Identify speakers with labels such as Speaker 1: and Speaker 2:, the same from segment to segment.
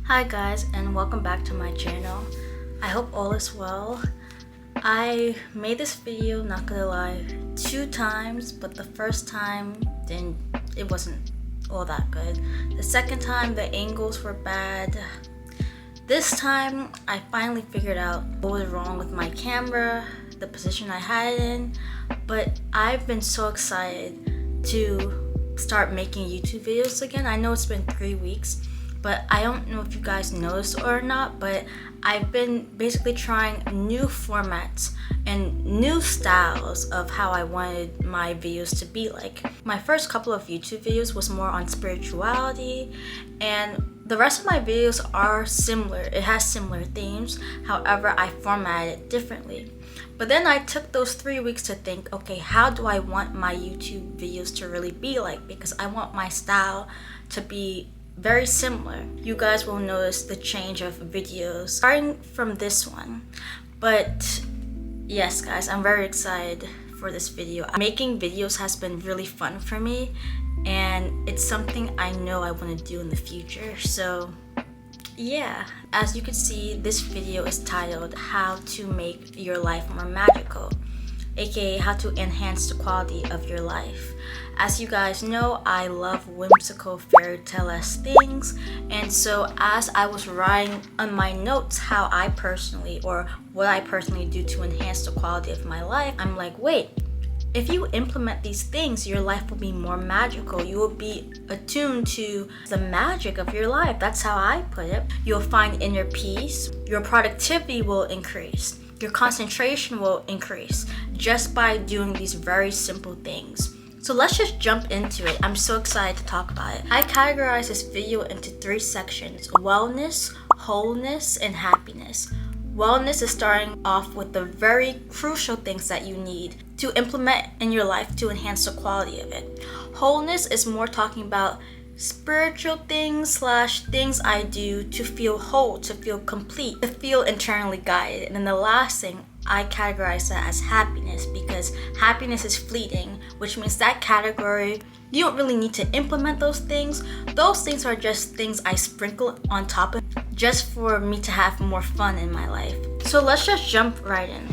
Speaker 1: Hi guys, and welcome back to my channel. I hope all is well. I made this video, not gonna lie, 2 times, but the first time it wasn't all that good. The second time the angles were bad. This time I finally figured out what was wrong with my camera, the position I had it in, but I've been so excited to start making YouTube videos again. I know it's been 3 weeks, but I don't know if you guys noticed or not, but I've been basically trying new formats and new styles of how I wanted my videos to be like. My first couple of YouTube videos was more on spirituality, and the rest of my videos are similar. It has similar themes, however I formatted it differently. But then I took those 3 weeks to think, okay, how do I want my YouTube videos to really be like? Because I want my style to be very similar. You guys will notice the change of videos starting from this one. But yes guys, I'm very excited for this video. Making videos has been really fun for me, and it's something I know I want to do in the future. So yeah, as you can see, this video is titled How to Make Your Life More Magical, aka how to enhance the quality of your life. As you guys know, I love whimsical fairy tale-esque things, and so as I was writing on my notes how I personally, or what I personally do to enhance the quality of my life, I'm like, wait, if you implement these things, your life will be more magical. You will be attuned to the magic of your life. That's how I put it. You'll find inner peace. Your productivity will increase. Your concentration will increase just by doing these very simple things. So let's just jump into it. I'm so excited to talk about it. I categorize this video into 3 sections: wellness, wholeness, and happiness. Wellness is starting off with the very crucial things that you need to implement in your life to enhance the quality of it. Wholeness is more talking about spiritual things / things I do to feel whole, to feel complete, to feel internally guided. And then the last thing, I categorize that as happiness, because happiness is fleeting, which means that category, you don't really need to implement those things. Those things are just things I sprinkle on top of just for me to have more fun in my life. So let's just jump right in.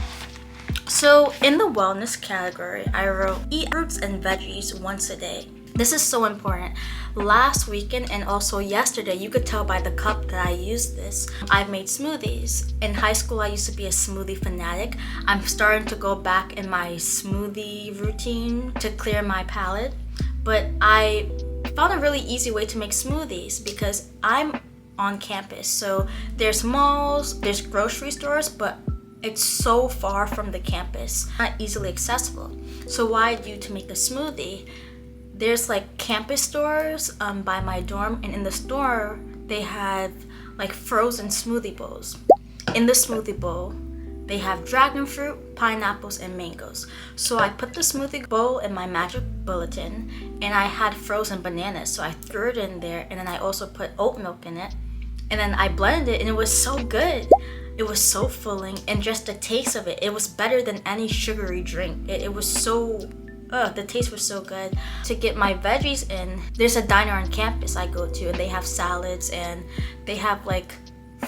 Speaker 1: So in the wellness category, I wrote eat fruits and veggies once a day. This is so important. Last weekend and also yesterday, you could tell by the cup that I used this, I've made smoothies. In high school, I used to be a smoothie fanatic. I'm starting to go back in my smoothie routine to clear my palate. But I found a really easy way to make smoothies because I'm on campus. So there's malls, there's grocery stores, but it's so far from the campus, not easily accessible. So what I do to make a smoothie, there's like campus stores by my dorm, and in the store they have like frozen smoothie bowls. In the smoothie bowl they have dragon fruit, pineapples, and mangoes. So I put the smoothie bowl in my magic bulletin, and I had frozen bananas, so I threw it in there, and then I also put oat milk in it, and then I blended it, and it was so good. It was so filling, and just the taste of it, it was better than any sugary drink. It was so the taste was so good. To get my veggies in, there's a diner on campus I go to, and they have salads and they have like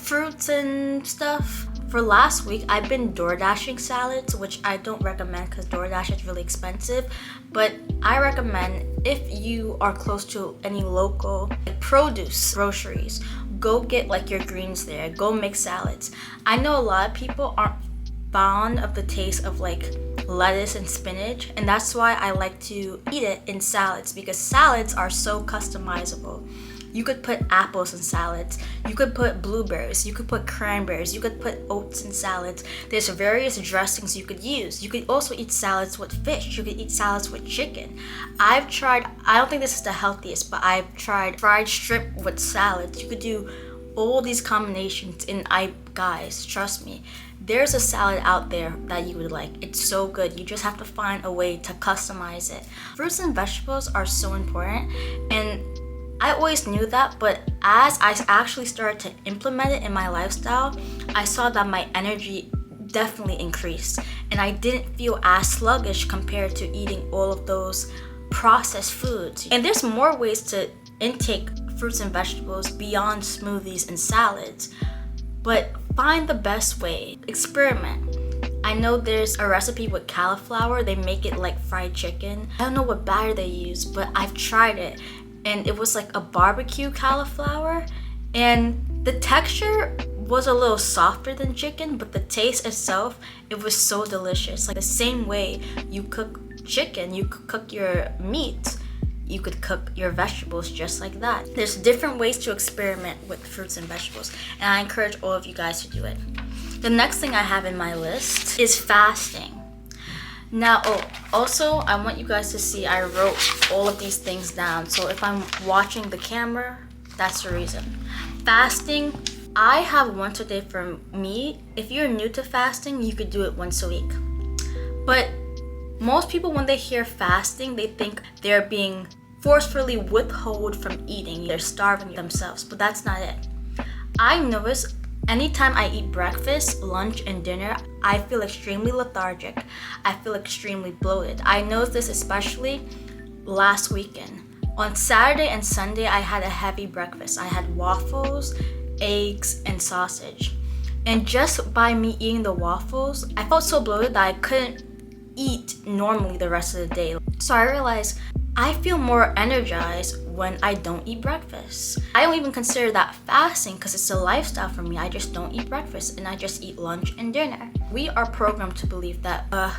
Speaker 1: fruits and stuff. For last week, I've been door dashing salads, which I don't recommend because DoorDash is really expensive. But I recommend, if you are close to any local produce groceries, go get like your greens there. Go make salads. I know a lot of people aren't fond of the taste of like lettuce and spinach, and that's why I like to eat it in salads, because salads are so customizable. You could put apples in salads, you could put blueberries, you could put cranberries, you could put oats in salads. There's various dressings you could use. You could also eat salads with fish, you could eat salads with chicken. I've tried, I don't think this is the healthiest, but I've tried fried shrimp with salads. You could do all these combinations, and guys, trust me, there's a salad out there that you would like. It's so good. You just have to find a way to customize it. Fruits and vegetables are so important, and I always knew that, but as I actually started to implement it in my lifestyle, I saw that my energy definitely increased, and I didn't feel as sluggish compared to eating all of those processed foods. And there's more ways to intake fruits and vegetables beyond smoothies and salads, but find the best way. Experiment. I know there's a recipe with cauliflower. They make it like fried chicken. I don't know what batter they use, but I've tried it, and it was like a barbecue cauliflower, and the texture was a little softer than chicken, but the taste itself, it was so delicious. Like the same way you cook chicken, you could cook your meat, you could cook your vegetables just like that. There's different ways to experiment with fruits and vegetables, and I encourage all of you guys to do it. The next thing I have in my list is fasting. Now, also I want you guys to see I wrote all of these things down, so if I'm watching the camera, that's the reason. Fasting, I have once a day for me. If you're new to fasting, you could do it once a week. But most people, when they hear fasting, they think they're being forcefully withheld from eating. They're starving themselves, but that's not it. I notice anytime I eat breakfast, lunch, and dinner, I feel extremely lethargic. I feel extremely bloated. I noticed this especially last weekend. On Saturday and Sunday, I had a heavy breakfast. I had waffles, eggs, and sausage. And just by me eating the waffles, I felt so bloated that I couldn't eat normally the rest of the day. So I realized I feel more energized when I don't eat breakfast. I don't even consider that fasting because it's a lifestyle for me. I just don't eat breakfast and I just eat lunch and dinner. We are programmed to believe that a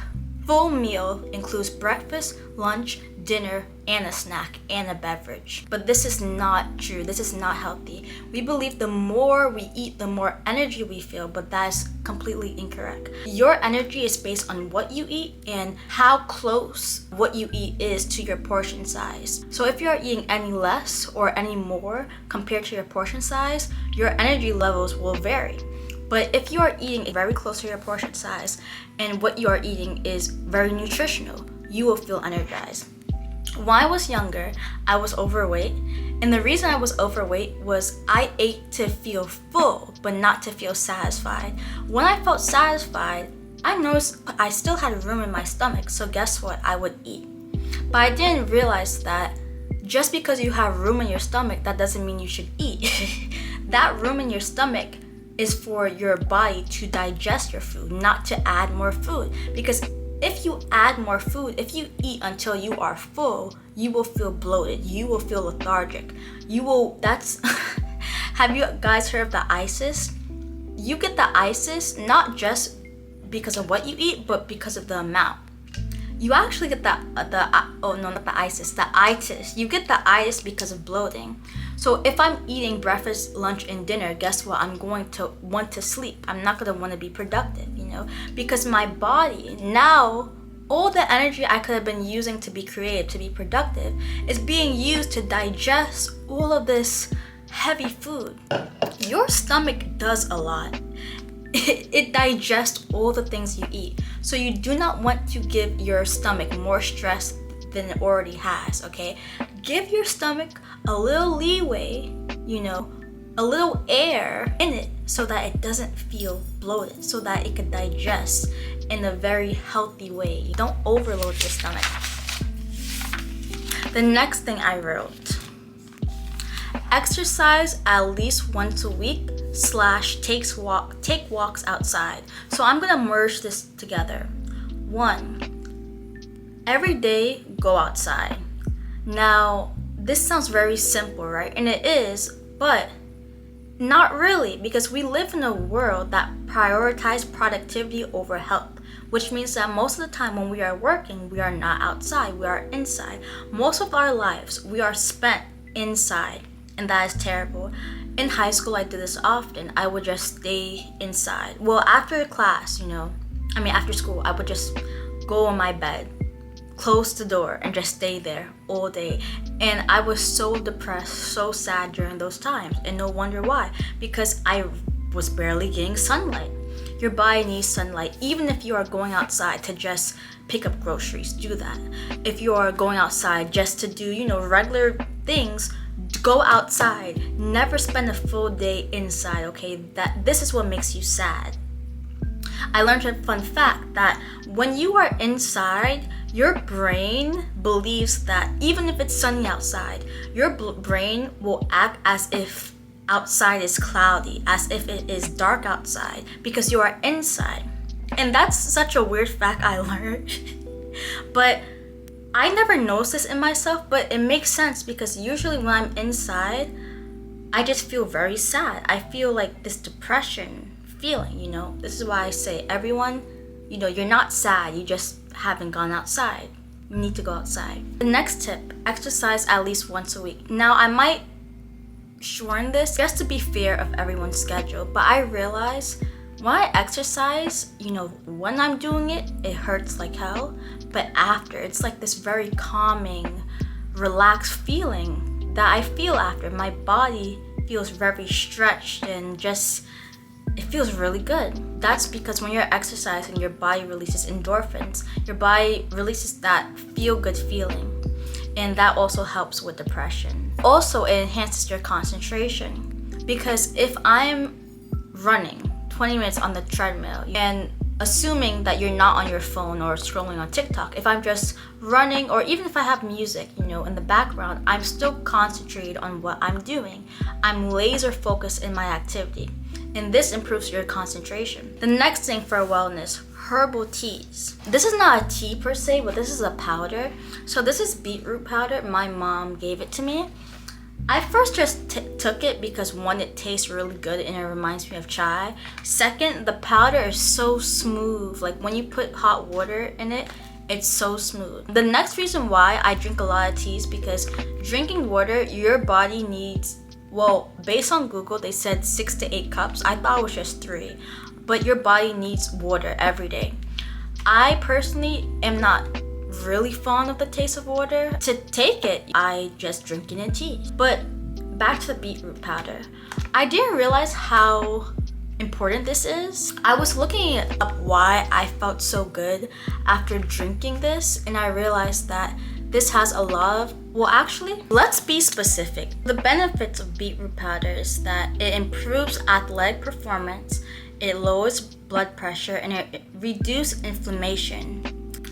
Speaker 1: full meal includes breakfast, lunch, dinner, and a snack and a beverage. But this is not true. This is not healthy. We believe the more we eat, the more energy we feel, but that is completely incorrect. Your energy is based on what you eat and how close what you eat is to your portion size. So if you're eating any less or any more compared to your portion size, your energy levels will vary. But if you are eating very close to your portion size and what you are eating is very nutritional, you will feel energized. When I was younger, I was overweight, and the reason I was overweight was I ate to feel full, but not to feel satisfied. When I felt satisfied, I noticed I still had room in my stomach, so guess what? I would eat. But I didn't realize that just because you have room in your stomach, that doesn't mean you should eat. That room in your stomach is for your body to digest your food, not to add more food. Because if you add more food, if you eat until you are full, you will feel bloated. You will feel lethargic. Have you guys heard of the ISIS? You get the ISIS not just because of what you eat, but because of the amount. You actually get the itis. You get the itis because of bloating. So if I'm eating breakfast, lunch, and dinner, guess what? I'm going to want to sleep. I'm not going to want to be productive, because my body now, all the energy I could have been using to be creative, to be productive, is being used to digest all of this heavy food. Your stomach does a lot. It digests all the things you eat. So you do not want to give your stomach more stress than it already has, okay? Give your stomach a little leeway, a little air in it so that it doesn't feel bloated, so that it can digest in a very healthy way. Don't overload your stomach. The next thing I wrote, exercise at least once a week / take walks outside. So I'm gonna merge this together. 1, every day go outside. Now, this sounds very simple, right? And it is, but not really, because we live in a world that prioritizes productivity over health, which means that most of the time when we are working, we are not outside, we are inside. Most of our lives, we are spent inside, and that is terrible. In high school, I did this often. I would just stay inside. Well, after class, after school, I would just go on my bed, close the door, and just stay there all day. And I was so depressed, so sad during those times. And no wonder why, because I was barely getting sunlight. Your body needs sunlight. Even if you are going outside to just pick up groceries, do that. If you are going outside just to do, regular things, go outside. Never spend a full day inside, okay? This is what makes you sad. I learned a fun fact that when you are inside, your brain believes that even if it's sunny outside, your brain will act as if outside is cloudy, as if it is dark outside, because you are inside. And that's such a weird fact I learned. But I never noticed this in myself, but it makes sense because usually when I'm inside, I just feel very sad. I feel like this depression feeling, you know. This is why I say everyone, you know, you're not sad, you just haven't gone outside. You need to go outside. The next tip, exercise at least once a week. Now I might shorten this just to be fair of everyone's schedule, but I realize when I exercise, you know, when I'm doing it, it hurts like hell, but after, it's like this very calming, relaxed feeling that I feel after. My body feels very stretched and just, it feels really good. That's because when you're exercising, your body releases endorphins. Your body releases that feel-good feeling, and that also helps with depression. Also, it enhances your concentration, because if I'm running 20 minutes on the treadmill, and assuming that you're not on your phone or scrolling on TikTok, if I'm just running, or even if I have music, you know, in the background, I'm still concentrated on what I'm doing. I'm laser focused in my activity, and this improves your concentration. The next thing for wellness, herbal teas. This is not a tea per se, but this is a powder. So this is beetroot powder. My mom gave it to me. I first just took it because one, it tastes really good and it reminds me of chai. Second, the powder is so smooth. Like when you put hot water in it, it's so smooth. The next reason why I drink a lot of teas, because drinking water, your body needs, well, based on Google, they said 6 to 8 cups. I thought it was just 3, but your body needs water every day. I personally am not really fond of the taste of water. To take it, I just drink it in tea. But back to the beetroot powder. I didn't realize how important this is. I was looking up why I felt so good after drinking this, and I realized that this has a lot of, well, actually, let's be specific. The benefits of beetroot powder is that it improves athletic performance, it lowers blood pressure, and it reduces inflammation.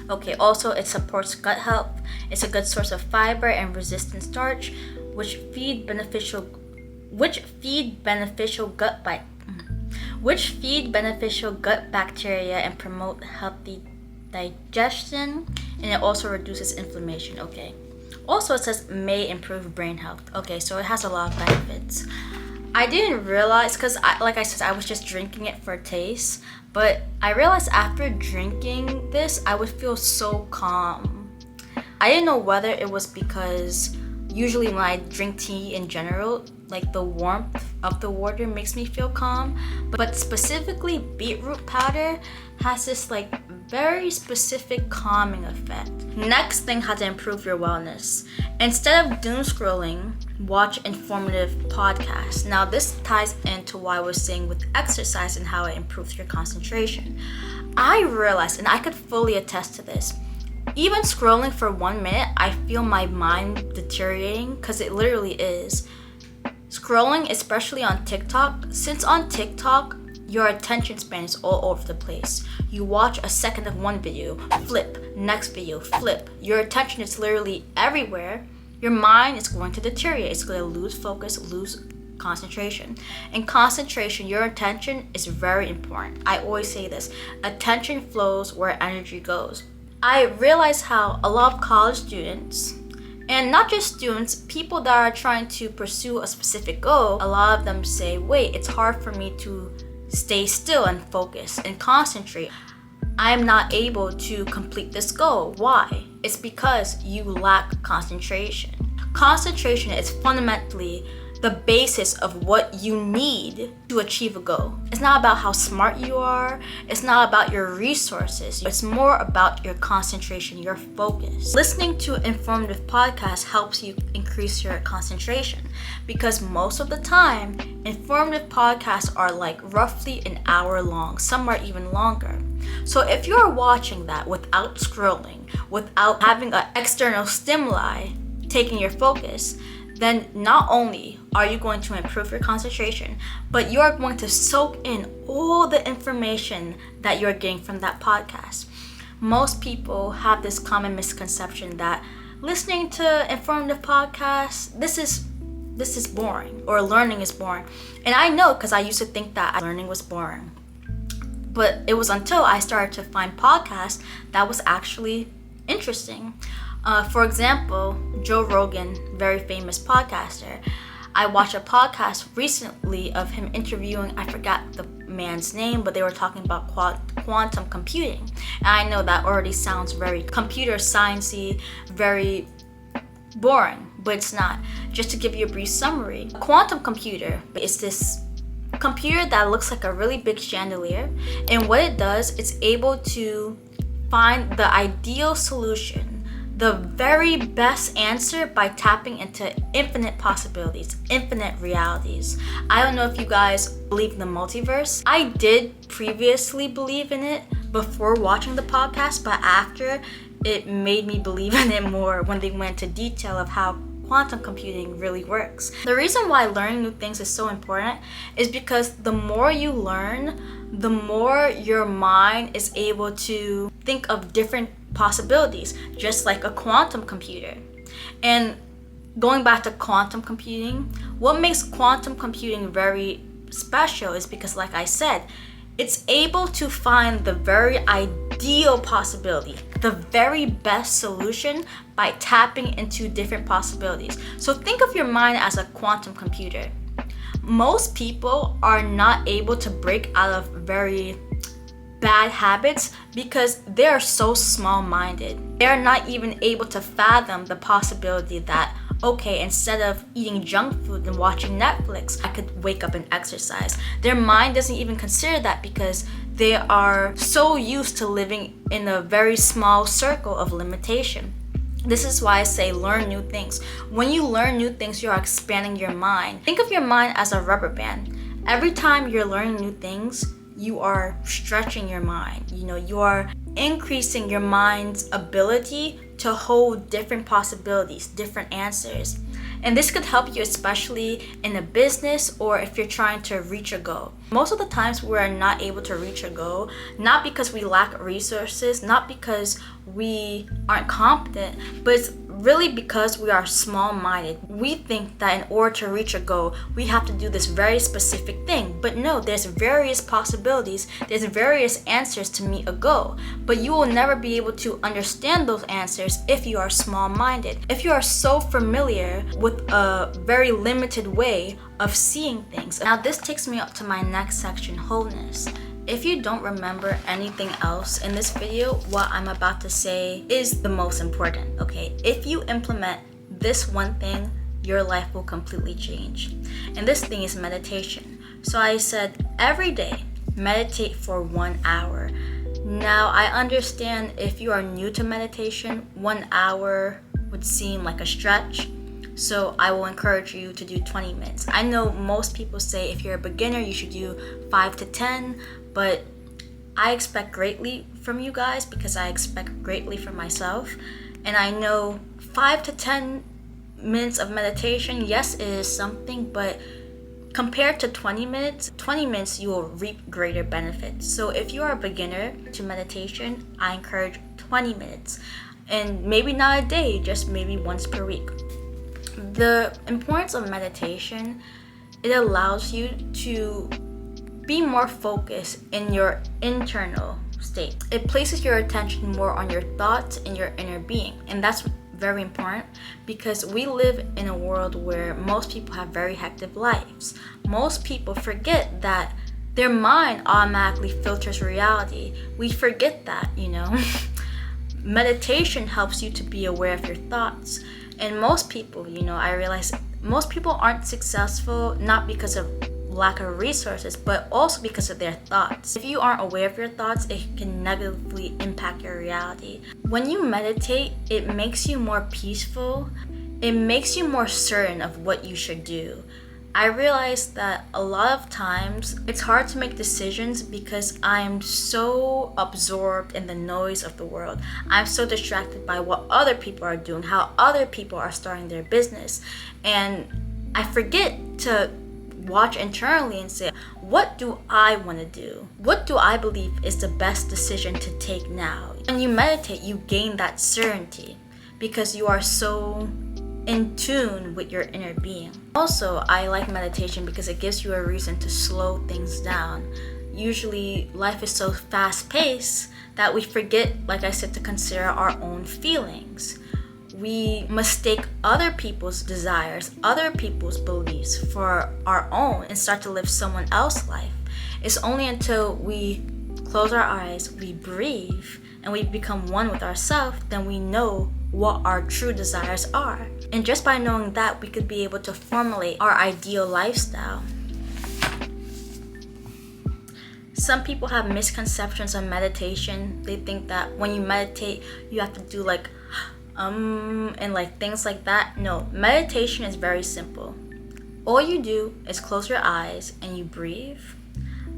Speaker 1: Okay, also it supports gut health. It's a good source of fiber and resistant starch, which feed beneficial gut bacteria and promote healthy digestion, and it also reduces inflammation. Okay. Also, it says may improve brain health. Okay, so it has a lot of benefits. I didn't realize, because like I said, I was just drinking it for taste, but I realized after drinking this, I would feel so calm. I didn't know whether it was because usually when I drink tea in general, like the warmth of the water makes me feel calm, but specifically beetroot powder has this like very specific calming effect. Next thing, how to improve your wellness. Instead of doom scrolling, watch informative podcasts. Now this ties into why we're saying with exercise and how it improves your concentration. I realized, and I could fully attest to this, even scrolling for 1 minute, I feel my mind deteriorating, because it literally is. Scrolling, especially on TikTok, since on TikTok, your attention span is all over the place. You watch a second of one video, flip, next video, flip. Your attention is literally everywhere. Your mind is going to deteriorate. It's going to lose focus, lose concentration. And concentration, your attention is very important. I always say this, attention flows where energy goes. I realize how a lot of college students, and not just students, people that are trying to pursue a specific goal, a lot of them say, wait, it's hard for me to stay still and focus and concentrate. I'm not able to complete this goal. Why? It's because you lack concentration. Concentration is fundamentally the basis of what you need to achieve a goal. It's not about how smart you are. It's not about your resources. It's more about your concentration, your focus. Listening to informative podcasts helps you increase your concentration, because most of the time, informative podcasts are like roughly an hour long. Some are even longer. So if you're watching that without scrolling, without having an external stimuli taking your focus, then not only are you going to improve your concentration, but you are going to soak in all the information that you're getting from that podcast. Most people have this common misconception that listening to informative podcasts, this is boring, or learning is boring. And I know, because I used to think that learning was boring. But it was until I started to find podcasts that was actually interesting. For example, Joe Rogan, very famous podcaster. I watched a podcast recently of him interviewing, I forgot the man's name, but they were talking about quantum computing. And I know that already sounds very computer sciencey, very boring, but it's not. Just to give you a brief summary, a quantum computer is this computer that looks like a really big chandelier, and what it does, it's able to find the ideal solution, the very best answer, by tapping into infinite possibilities, infinite realities. I don't know if you guys believe in the multiverse. I did previously believe in it before watching the podcast, but after, it made me believe in it more when they went into detail of how quantum computing really works. The reason why learning new things is so important is because the more you learn, the more your mind is able to think of different possibilities, just like a quantum computer. And going back to quantum computing, what makes quantum computing very special is because, like I said, it's able to find the very ideal possibility, the very best solution, by tapping into different possibilities. So think of your mind as a quantum computer. Most people are not able to break out of very bad habits because they are so small-minded. They're not even able to fathom the possibility that, okay, instead of eating junk food and watching Netflix, I could wake up and exercise. Their mind doesn't even consider that because they are so used to living in a very small circle of limitation. This is why I say learn new things. When you learn new things, you are expanding your mind. Think of your mind as a rubber band. Every time you're learning new things, you are stretching your mind. You are increasing your mind's ability to hold different possibilities, different answers. And this could help you especially in a business or if you're trying to reach a goal. Most of the times we are not able to reach a goal, not because we lack resources, not because we aren't competent, but it's really because we are small-minded. We think that in order to reach a goal, we have to do this very specific thing. But no, there's various possibilities, there's various answers to meet a goal. But you will never be able to understand those answers if you are small-minded. If you are so familiar with a very limited way of seeing things. Now this takes me up to my next section, wholeness. If you don't remember anything else in this video, what I'm about to say is the most important, okay? If you implement this one thing, your life will completely change. And this thing is meditation. So I said every day, meditate for 1 hour. Now I understand if you are new to meditation, 1 hour would seem like a stretch. So I will encourage you to do 20 minutes. I know most people say if you're a beginner, you should do 5 to 10, but I expect greatly from you guys because I expect greatly from myself. And I know 5 to 10 minutes of meditation, yes, it is something, but compared to 20 minutes, you will reap greater benefits. So if you are a beginner to meditation, I encourage 20 minutes. And maybe not a day, just maybe once per week. The importance of meditation, it allows you to be more focused in your internal state. It places your attention more on your thoughts and your inner being. And that's very important because we live in a world where most people have very hectic lives. Most people forget that their mind automatically filters reality. We forget that, Meditation helps you to be aware of your thoughts. And most people, I realize most people aren't successful not because of lack of resources, but also because of their thoughts. If you aren't aware of your thoughts, it can negatively impact your reality. When you meditate, it makes you more peaceful. It makes you more certain of what you should do. I realized that a lot of times it's hard to make decisions because I'm so absorbed in the noise of the world. I'm so distracted by what other people are doing, how other people are starting their business. And I forget to watch internally and say, what do I want to do? What do I believe is the best decision to take now? When you meditate, you gain that certainty because you are so in tune with your inner being. Also, I like meditation because it gives you a reason to slow things down. Usually, life is so fast-paced that we forget, like I said, to consider our own feelings. We mistake other people's desires, other people's beliefs for our own and start to live someone else's life. It's only until we close our eyes, we breathe, and we become one with ourselves, then we know what our true desires are. And just by knowing that, we could be able to formulate our ideal lifestyle. Some people have misconceptions on meditation. They think that when you meditate, you have to do like and like things like that. No, meditation is very simple. All you do is close your eyes and you breathe.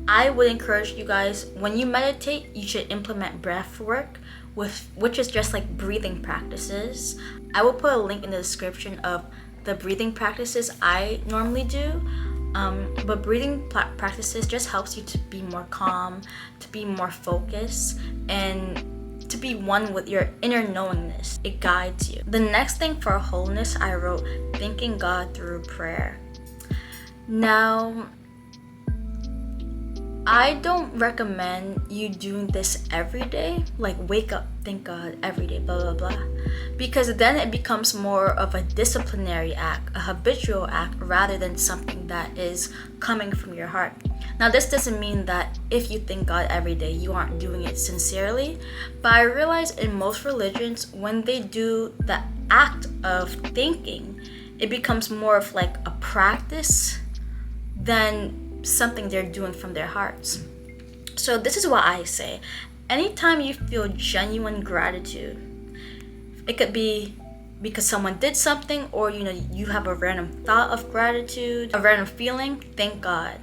Speaker 1: I would encourage you guys, when you meditate, you should implement breath work, which is just like breathing practices. I will put a link in the description of the breathing practices I normally do. But breathing practices just helps you to be more calm, to be more focused, and to be one with your inner knowingness. It guides you. The next thing for wholeness, I wrote thanking God through prayer. Now, I don't recommend you doing this every day, like wake up, thank God every day, blah, blah, blah. Because then it becomes more of a disciplinary act, a habitual act, rather than something that is coming from your heart. Now, this doesn't mean that if you thank God every day, you aren't doing it sincerely. But I realize in most religions, when they do the act of thinking, it becomes more of like a practice than something they're doing from their hearts. So this is what I say. Anytime you feel genuine gratitude, it could be because someone did something, or you have a random thought of gratitude, a random feeling, thank God.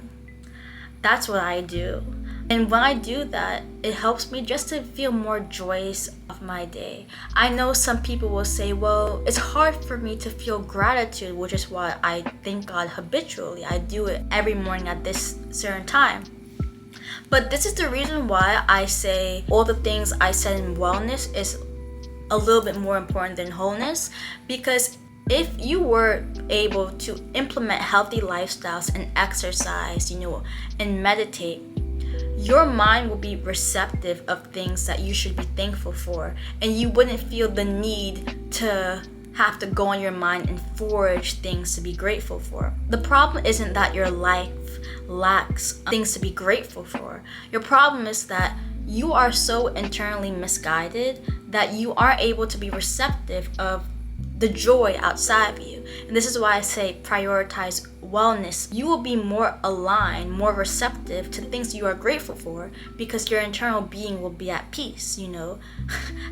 Speaker 1: That's what I do. And when I do that, it helps me just to feel more joyous of my day. I know some people will say, well, it's hard for me to feel gratitude, which is why I thank God habitually. I do it every morning at this certain time. But this is the reason why I say all the things I said in wellness is a little bit more important than wholeness, because if you were able to implement healthy lifestyles and exercise, and meditate, your mind will be receptive of things that you should be thankful for, and you wouldn't feel the need to have to go on your mind and forge things to be grateful for. The problem isn't that your life lacks things to be grateful for. Your problem is that you are so internally misguided that you aren't able to be receptive of the joy outside of you. And this is why I say prioritize wellness. You will be more aligned, more receptive to the things you are grateful for, because your internal being will be at peace.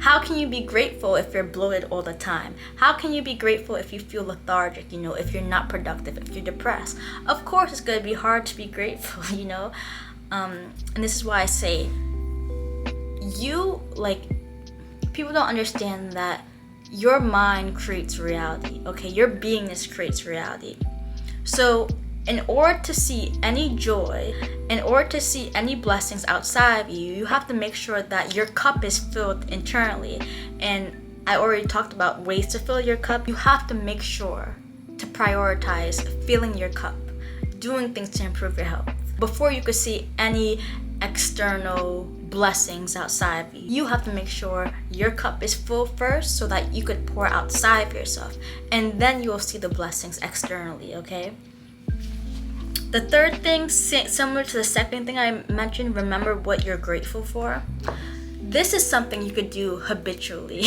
Speaker 1: How can you be grateful if you're bloated all the time? How can you be grateful if you feel lethargic, if you're not productive, if you're depressed? Of course it's going to be hard to be grateful. And this is why I say people don't understand that your mind creates reality, okay? Your beingness creates reality. So in order to see any joy, in order to see any blessings outside of you, you have to make sure that your cup is filled internally. And I already talked about ways to fill your cup. You have to make sure to prioritize filling your cup, doing things to improve your health, before you could see any external blessings outside of you. You have to make sure your cup is full first so that you could pour outside of yourself, and then you will see the blessings externally, okay? The third thing, similar to the second thing I mentioned, remember what you're grateful for. This is something you could do habitually.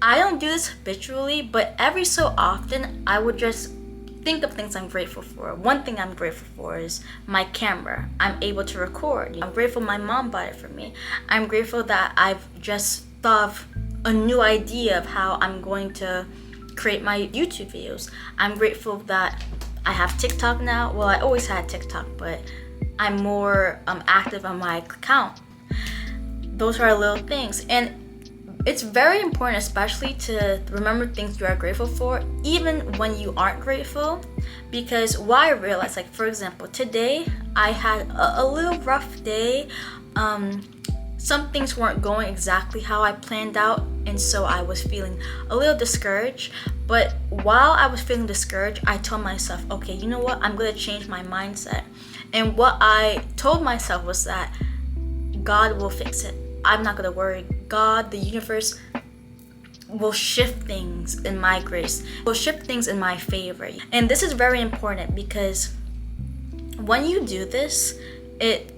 Speaker 1: I don't do this habitually, but every so often I would just think of things I'm grateful for. One thing I'm grateful for is my camera. I'm able to record. I'm grateful my mom bought it for me. I'm grateful that I've just thought of a new idea of how I'm going to create my YouTube videos. I'm grateful that I have TikTok now. Well, I always had TikTok, but I'm more active on my account. Those are little things. And It's very important, especially to remember things you are grateful for, even when you aren't grateful. Because what I realized, like for example, today I had a little rough day. Some things weren't going exactly how I planned out, and so I was feeling a little discouraged. But while I was feeling discouraged, I told myself, okay, you know what? I'm gonna change my mindset. And what I told myself was that God will fix it. I'm not gonna worry. God, the universe, will shift things in my grace, will shift things in my favor. And this is very important because when you do this, it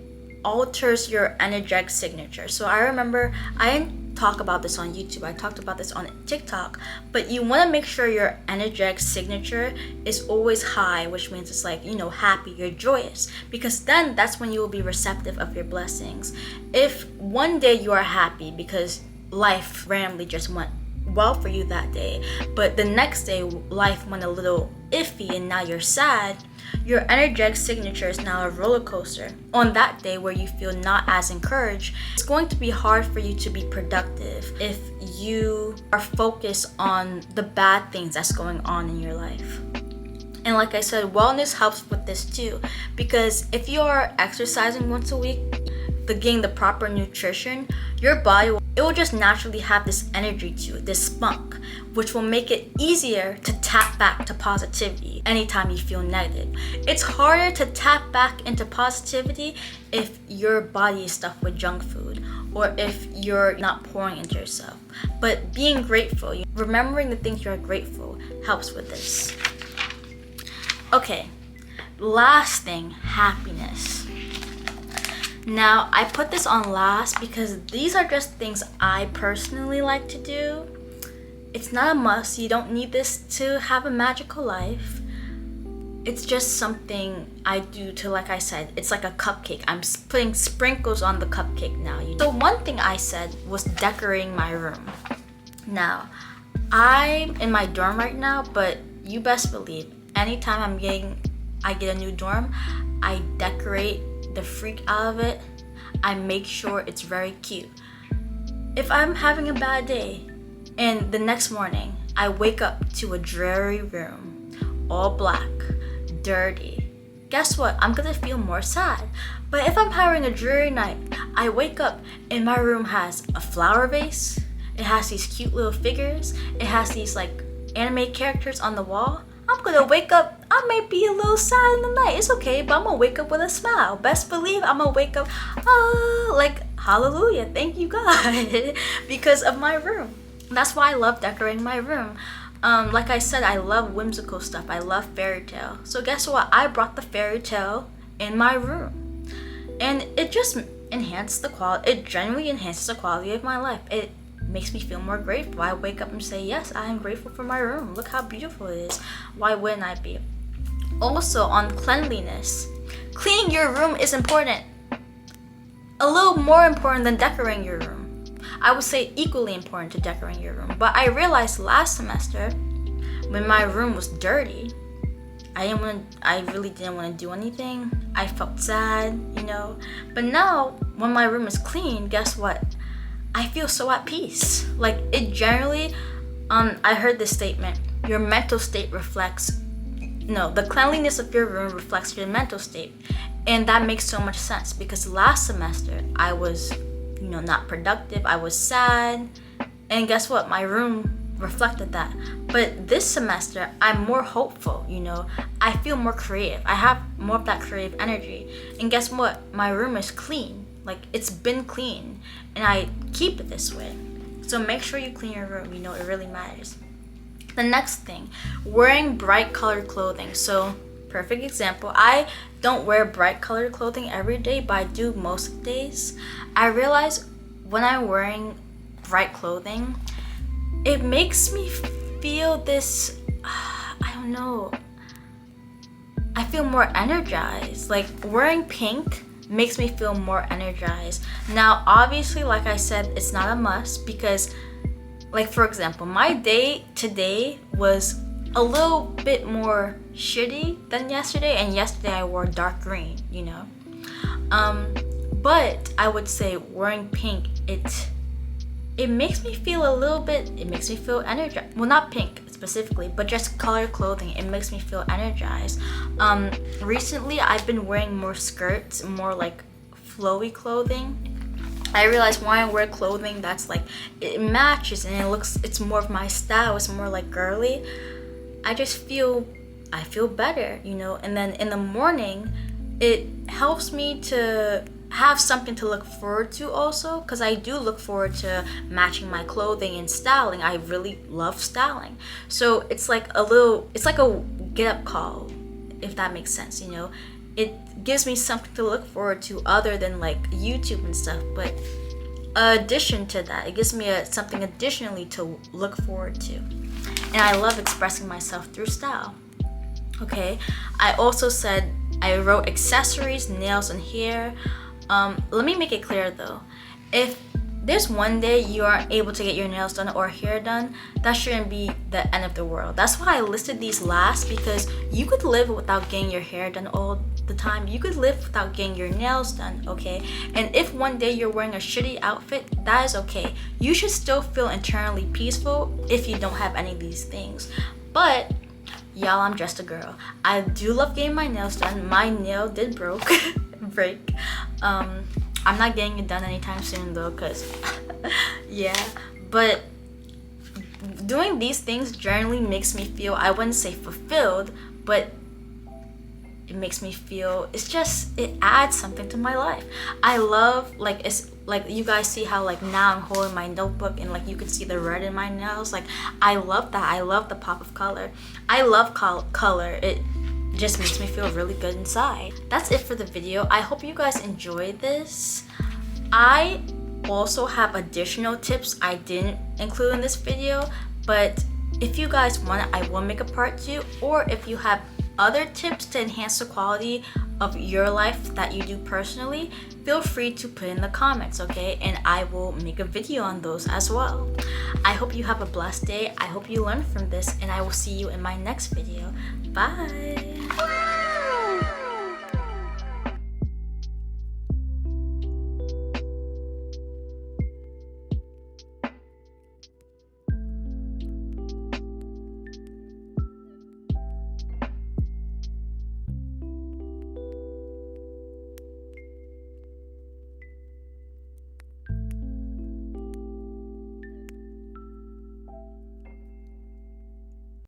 Speaker 1: alters your energetic signature. So I remember I didn't talk about this on YouTube, I talked about this on TikTok, but you want to make sure your energetic signature is always high, which means it's like, you know, happy, you're joyous, because then that's when you will be receptive of your blessings. If one day you are happy because life randomly just went well for you that day, but the next day life went a little iffy and now you're sad, your energetic signature is now a roller coaster. On that day where you feel not as encouraged, it's going to be hard for you to be productive if you are focused on the bad things that's going on in your life. And like I said, wellness helps with this too, because if you are exercising once a week, getting the proper nutrition, your body will just naturally have this energy to it, this spunk, which will make it easier to tap back to positivity anytime you feel negative. It's harder to tap back into positivity if your body is stuck with junk food or if you're not pouring into yourself. But being grateful, remembering the things you're grateful, helps with this. Okay, last thing, happiness. Now, I put this on last because these are just things I personally like to do. It's not a must. You don't need this to have a magical life. It's just something I do to, like I said, it's like a cupcake. I'm putting sprinkles on the cupcake now. So one thing I said was decorating my room. Now, I'm in my dorm right now, but you best believe, anytime I get a new dorm, I decorate the freak out of it. I make sure it's very cute. If I'm having a bad day and the next morning I wake up to a dreary room, all black, dirty, guess what? I'm gonna feel more sad. But if I'm having a dreary night, I wake up and my room has a flower vase, it has these cute little figures, it has these like anime characters on the wall, I'm gonna wake up, I may be a little sad in the night, it's okay, but I'm gonna wake up with a smile. Best believe I'm gonna wake up, like, hallelujah, thank you God, because of my room. That's why I love decorating my room. Like I said, I love whimsical stuff, I love fairy tale. So guess what, I brought the fairy tale in my room. And it just enhanced the quality, it genuinely enhances the quality of my life. It makes me feel more grateful. I wake up and say, yes, I am grateful for my room. Look how beautiful it is. Why wouldn't I be? Also, on cleanliness, cleaning your room is important. A little more important than decorating your room. I would say equally important to decorating your room. But I realized last semester, when my room was dirty, I really didn't want to do anything. I felt sad, you know. But now, when my room is clean, guess what? I feel so at peace. Like, it generally, I heard this statement, your mental state reflects, no, the cleanliness of your room reflects your mental state. And that makes so much sense because last semester I was, you know, not productive, I was sad, and guess what? My room reflected that. But this semester I'm more hopeful, you know, I feel more creative, I have more of that creative energy, and guess what? My room is clean. Like, it's been clean, and I keep it this way. So make sure you clean your room, you know, it really matters. The next thing, wearing bright colored clothing. So, perfect example, I don't wear bright colored clothing every day, but I do most days. I realize when I'm wearing bright clothing, it makes me feel this, I don't know, I feel more energized. Like, wearing pink makes me feel more energized. Now, obviously, like I said, it's not a must because, like, for example, my day today was a little bit more shitty than yesterday, and yesterday I wore dark green, you know. But I would say wearing pink, it makes me feel a little bit, it makes me feel energized. Well, not pink specifically, but just color clothing, it makes me feel energized. Recently I've been wearing more skirts, more like flowy clothing. I realized when I wear clothing that's like, it matches and it's more of my style, it's more like girly, I feel better, you know. And then in the morning it helps me to have something to look forward to also, because I do look forward to matching my clothing and styling. I really love styling, so it's like a get up call, if that makes sense, you know. It gives me something to look forward to other than like YouTube and stuff, but addition to that, it gives me something additionally to look forward to. And I love expressing myself through style. Okay, I also said I wrote accessories, nails, and hair. Let me make it clear though, if there's one day you aren't able to get your nails done or hair done, that shouldn't be the end of the world. That's why I listed these last, because you could live without getting your hair done all the time. You could live without getting your nails done, okay? And if one day you're wearing a shitty outfit, that is okay. You should still feel internally peaceful if you don't have any of these things. But y'all, I'm just a girl. I do love getting my nails done. My nail did break. I'm not getting it done anytime soon though, because yeah, but doing these things generally makes me feel, I wouldn't say fulfilled, but it makes me feel, it adds something to my life. I love, like, it's like you guys see how like now I'm holding my notebook and like you can see the red in my nails. Like, I love that. I love the pop of color. I love color. It just makes me feel really good inside. That's it for the video. I hope you guys enjoyed this. I also have additional tips I didn't include in this video, but if you guys want it, I will make a part 2, or if you have other tips to enhance the quality of your life that you do personally, feel free to put in the comments, okay? And I will make a video on those as well. I hope you have a blessed day. I hope you learned from this, and I will see you in my next video. Bye.